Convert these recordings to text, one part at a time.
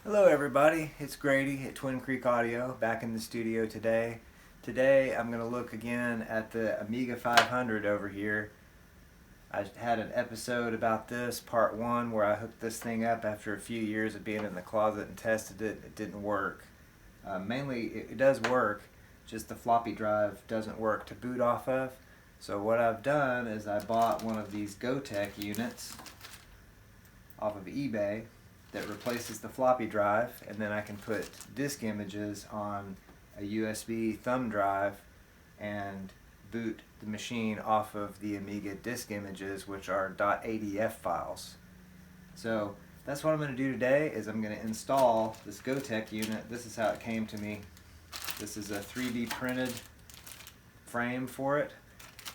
Hello everybody, it's Grady at Twin Creek Audio, back in the studio today. Today I'm going to look again at the Amiga 500 over here. I had an episode about this, part 1, where I hooked this thing up after a few years of being in the closet and tested it. It didn't work. Mainly it does work, just the floppy drive doesn't work to boot off of. So what I've done is I bought one of these Gotek units off of eBay that replaces the floppy drive, and then I can put disk images on a USB thumb drive and boot the machine off of the Amiga disk images, which are .adf files. So that's what I'm going to do today. Is I'm going to install this Gotek unit. This is how it came to me. This is a 3D printed frame for it.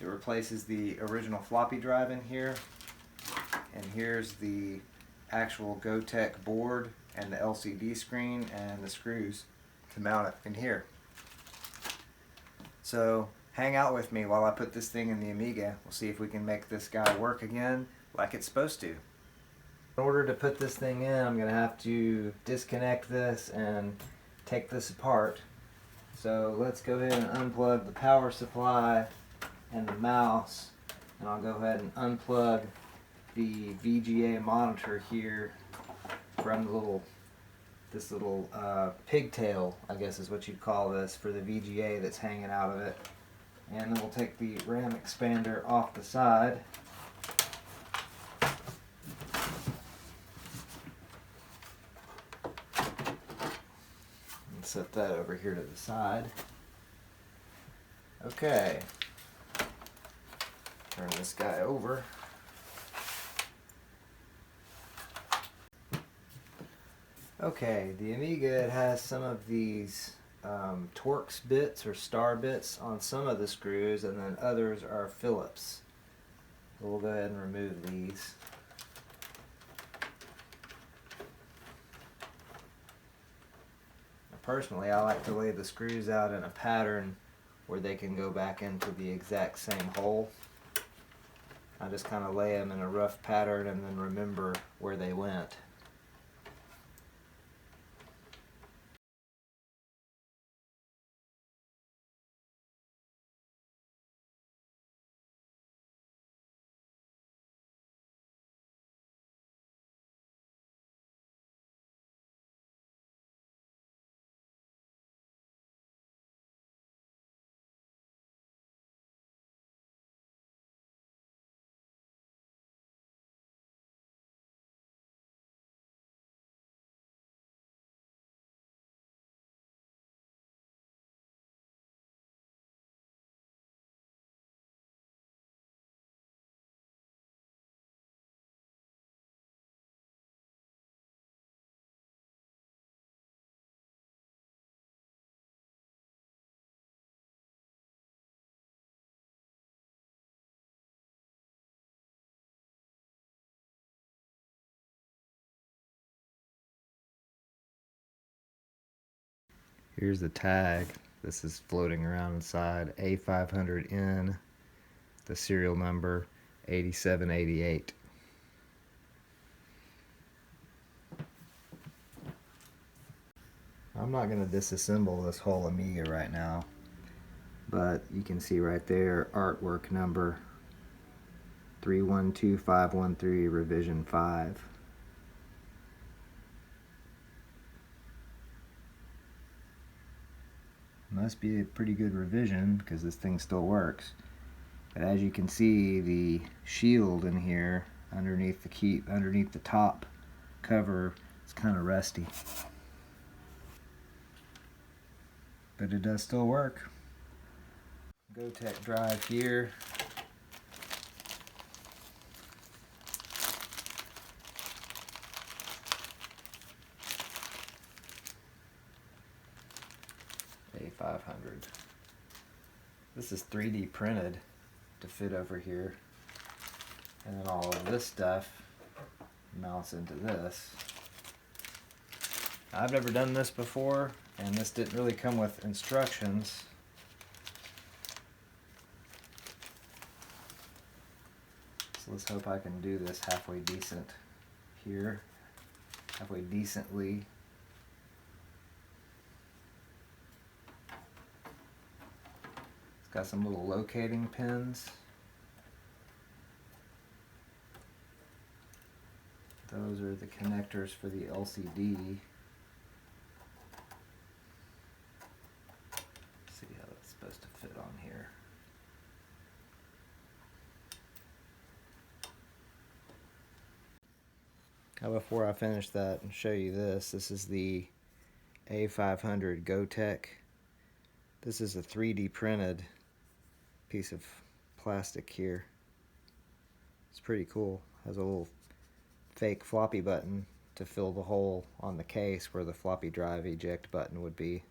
It replaces the original floppy drive in here, and here's the actual Gotek board and the LCD screen and the screws to mount it in here. So hang out with me while I put this thing in the Amiga. We'll see if we can make this guy work again like it's supposed to. In order to put this thing in, I'm going to have to disconnect this and take this apart. So let's go ahead and unplug the power supply and the mouse, and I'll go ahead and unplug the VGA monitor here from this little pigtail, I guess is what you'd call this, for the VGA that's hanging out of it. And then we'll take the RAM expander off the side. And set that over here to the side. Okay. Turn this guy over. Okay, the Amiga has some of these Torx bits or star bits on some of the screws, and then others are Phillips. So we'll go ahead and remove these. Personally, I like to lay the screws out in a pattern where they can go back into the exact same hole. I just kind of lay them in a rough pattern and then remember where they went. Here's the tag. This is floating around inside. A500N, the serial number 8788. I'm not going to disassemble this whole Amiga right now, but you can see right there artwork number 312513 revision 5. Must be a pretty good revision because this thing still works. But as you can see, the shield in here underneath the top cover is kind of rusty. But it does still work. Gotek drive here. A500. This is 3D printed to fit over here, and then all of this stuff mounts into this. I've never done this before, and this didn't really come with instructions. So let's hope I can do this halfway decent here, halfway decently got some little locating pins. Those are the connectors for the LCD. Let's see how that's supposed to fit on here. Now before I finish that and show you this, this is the A500 Gotek. This is a 3D printed piece of plastic here. It's pretty cool. Has a little fake floppy button to fill the hole on the case where the floppy drive eject button would be.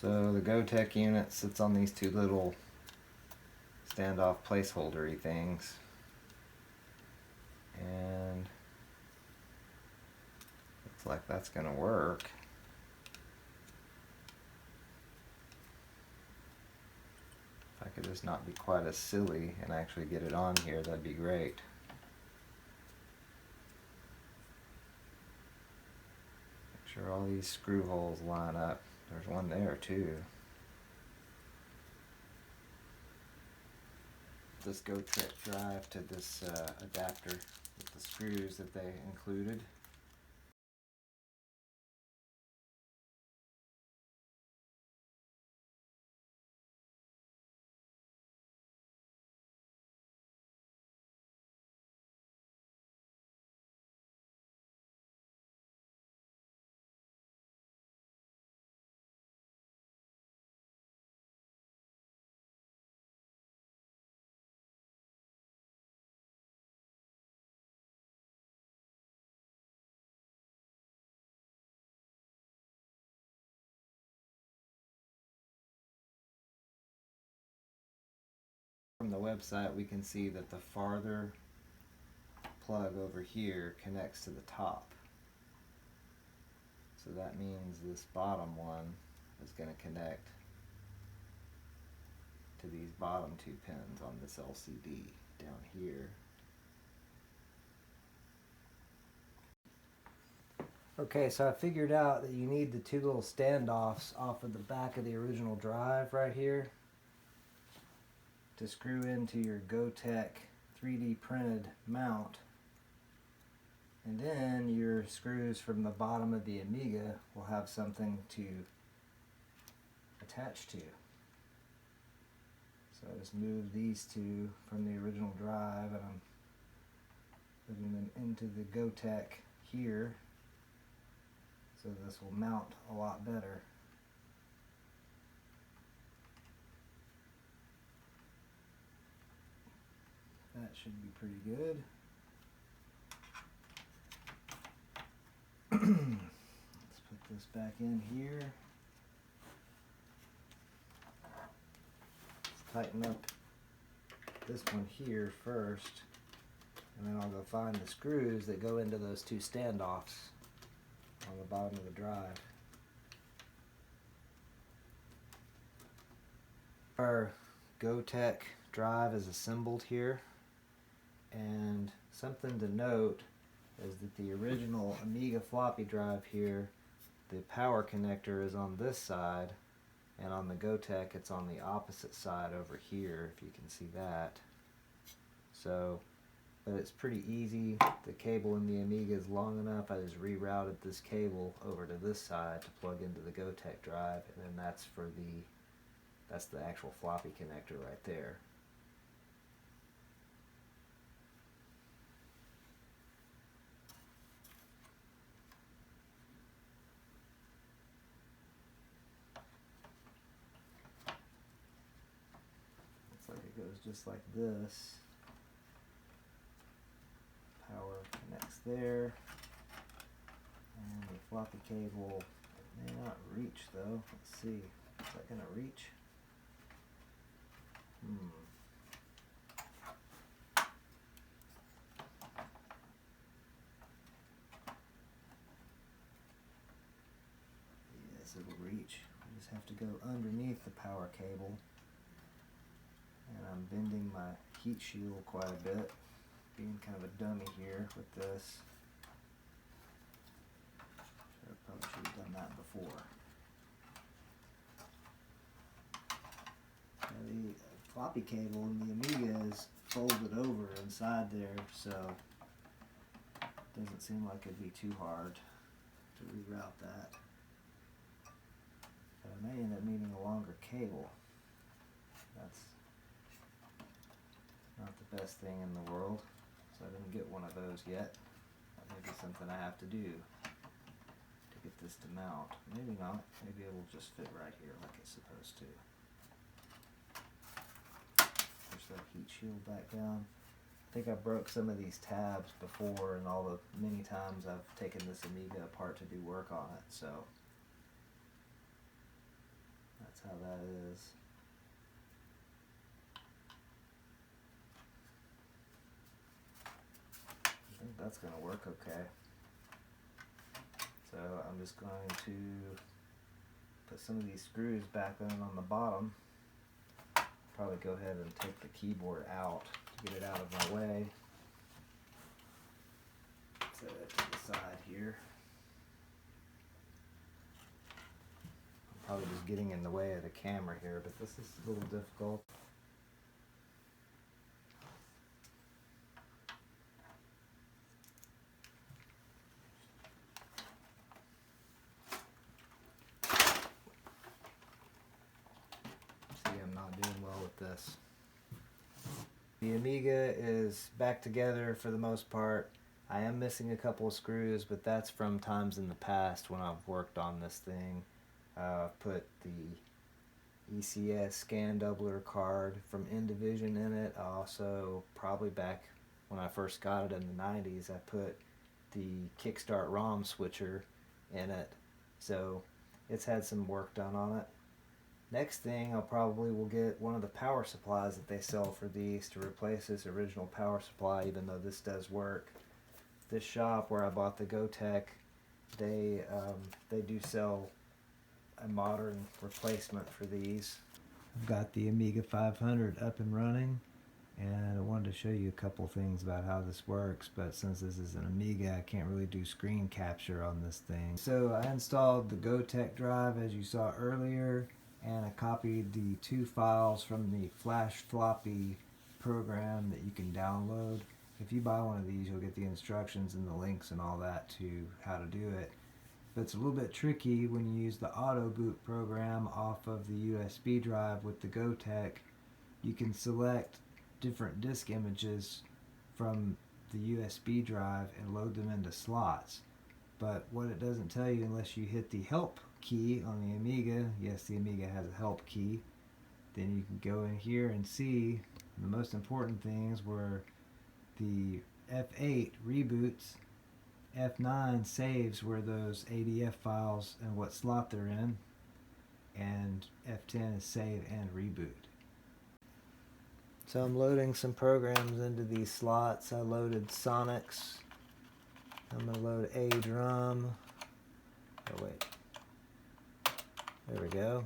So the Gotek unit sits on these two little standoff placeholder-y things, and looks like that's gonna work. If I could just not be quite as silly and actually get it on here, that'd be great. Make sure all these screw holes line up. There's one there too. This Gotek drive to this adapter with the screws that they included. From the website we can see that the farther plug over here connects to the top. So that means this bottom one is going to connect to these bottom two pins on this LCD down here. Okay, so I figured out that you need the two little standoffs off of the back of the original drive right here to screw into your Gotek 3D printed mount, and then your screws from the bottom of the Amiga will have something to attach to. So I just moved these two from the original drive and I'm putting them into the Gotek here, so this will mount a lot better. That should be pretty good. Let's put this back in here. Let's tighten up this one here first, and then I'll go find the screws that go into those two standoffs on the bottom of the drive. Our Gotek drive is assembled here, and something to note is that the original Amiga floppy drive here, the power connector is on this side, and on the Gotek it's on the opposite side over here, if you can see that. So, but it's pretty easy. The cable in the Amiga is long enough. I just rerouted this cable over to this side to plug into the Gotek drive, and then that's the actual floppy connector right there. Looks like it goes just like this. Power connects there, and the floppy cable may not reach though. Let's see, is that gonna reach? Yes, it'll reach. I just have to go underneath the power cable, and I'm bending my heat shield quite a bit, being kind of a dummy here with this. I probably should have done that before. Now the floppy cable in the Amiga is folded over inside there, so it doesn't seem like it'd be too hard to reroute that. But I may end up needing a longer cable. That's not the best thing in the world, so I didn't get one of those yet. That may be something I have to do to get this to mount. Maybe not. Maybe it will just fit right here like it's supposed to. Push that heat shield back down. I think I broke some of these tabs before, and all the many times I've taken this Amiga apart to do work on it, so that's how that is. I think that's going to work okay. So I'm just going to put some of these screws back on the bottom. Probably go ahead and take the keyboard out to get it out of my way. Set it to the side here. I'm probably just getting in the way of the camera here, but this is a little difficult. I'm not doing well with this. The Amiga is back together for the most part. I am missing a couple of screws, but that's from times in the past when I've worked on this thing. I've put the ECS scan doubler card from Indivision in it. I also, probably back when I first got it in the 90s, I put the Kickstart ROM switcher in it. So it's had some work done on it. Next thing, I'll probably will get one of the power supplies that they sell for these to replace this original power supply, even though this does work. This shop where I bought the Gotek, they do sell a modern replacement for these. I've got the Amiga 500 up and running, and I wanted to show you a couple things about how this works, but since this is an Amiga, I can't really do screen capture on this thing. So I installed the Gotek drive as you saw earlier, and I copied the 2 files from the Flash Floppy program that you can download. If you buy one of these, you'll get the instructions and the links and all that to how to do it. But it's a little bit tricky when you use the auto boot program off of the USB drive with the Gotek. You can select different disk images from the USB drive and load them into slots. But what it doesn't tell you unless you hit the help key on the Amiga, yes, the Amiga has a help key, then you can go in here and see the most important things were the F8 reboots, F9 saves where those ADF files and what slot they're in, and F10 is save and reboot. So I'm loading some programs into these slots. I loaded Sonics. I'm going to load a drum. Oh wait. There we go.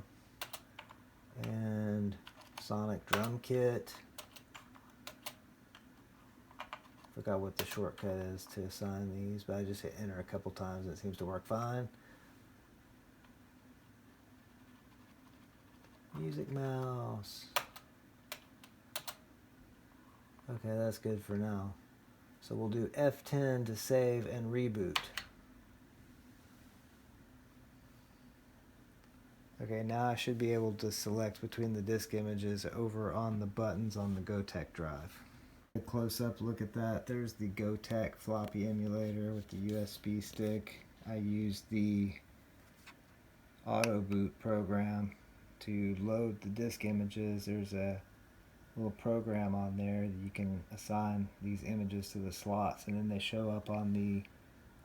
And Sonic Drum Kit. Forgot what the shortcut is to assign these, but I just hit enter a couple times and it seems to work fine. Music mouse. Okay, that's good for now. So we'll do F10 to save and reboot. Okay, now I should be able to select between the disk images over on the buttons on the Gotek drive. A close-up look at that. There's the Gotek floppy emulator with the USB stick. I used the auto boot program to load the disk images. There's a little program on there that you can assign these images to the slots, and then they show up on the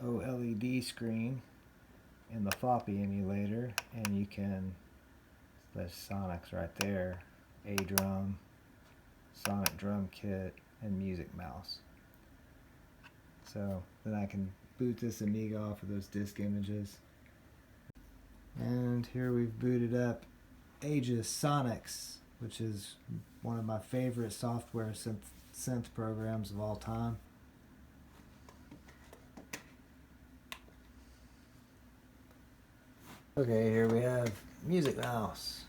OLED screen in the floppy emulator, and you can, there's Sonics right there, a drum, Sonic Drum Kit, and Music Mouse. So then I can boot this Amiga off of those disk images. And here we've booted up Aegis Sonics which is one of my favorite software synth programs of all time. Okay, here we have Music Mouse.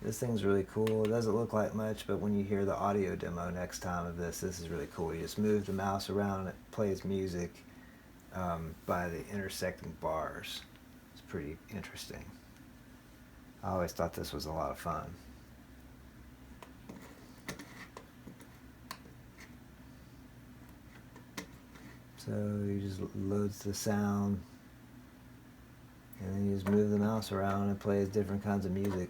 This thing's really cool. It doesn't look like much, but when you hear the audio demo next time of this is really cool. You just move the mouse around and it plays music by the intersecting bars. It's pretty interesting. I always thought this was a lot of fun. So you just loads the sound, and then you just move the mouse around and it plays different kinds of music.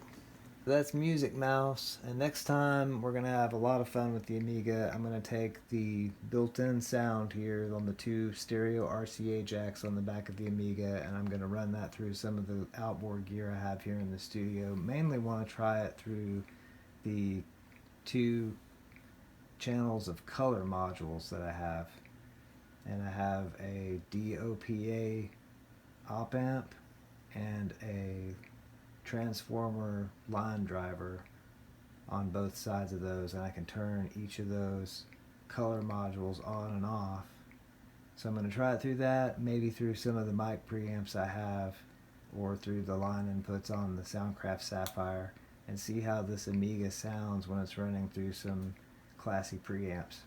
That's Music Mouse, and next time we're going to have a lot of fun with the Amiga. I'm going to take the built-in sound here on the 2 stereo RCA jacks on the back of the Amiga, and I'm going to run that through some of the outboard gear I have here in the studio. Mainly want to try it through the 2 channels of color modules that I have. And I have a DOPA op amp and a transformer line driver on both sides of those, and I can turn each of those color modules on and off. So I'm going to try it through that, maybe through some of the mic preamps I have, or through the line inputs on the Soundcraft Sapphire, and see how this Amiga sounds when it's running through some classy preamps.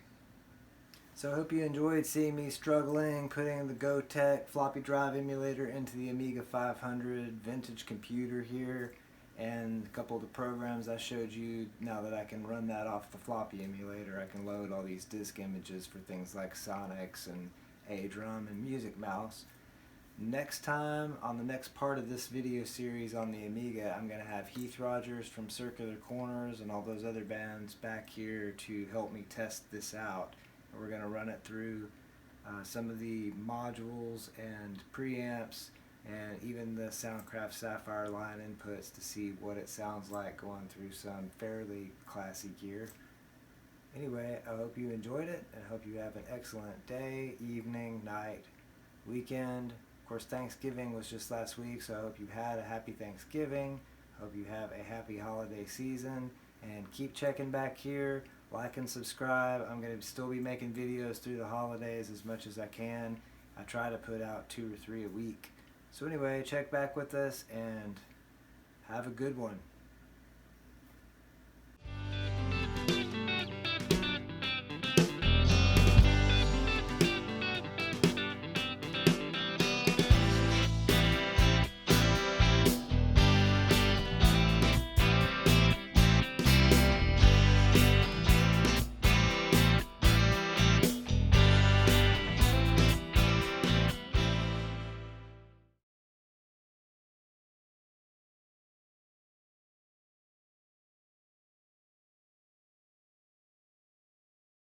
So I hope you enjoyed seeing me struggling, putting the Gotek floppy drive emulator into the Amiga 500 vintage computer here, and a couple of the programs I showed you. Now that I can run that off the floppy emulator, I can load all these disk images for things like Sonics and A-Drum and Music Mouse. Next time, on the next part of this video series on the Amiga, I'm going to have Heath Rogers from Circular Corners and all those other bands back here to help me test this out. We're going to run it through some of the modules and preamps and even the Soundcraft Sapphire line inputs to see what it sounds like going through some fairly classy gear. Anyway, I hope you enjoyed it, and I hope you have an excellent day, evening, night, weekend. Of course, Thanksgiving was just last week, so I hope you had a happy Thanksgiving. Hope you have a happy holiday season, and keep checking back here. Like and subscribe. I'm going to still be making videos through the holidays as much as I can. I try to put out 2 or 3 a week. So anyway, check back with us and have a good one.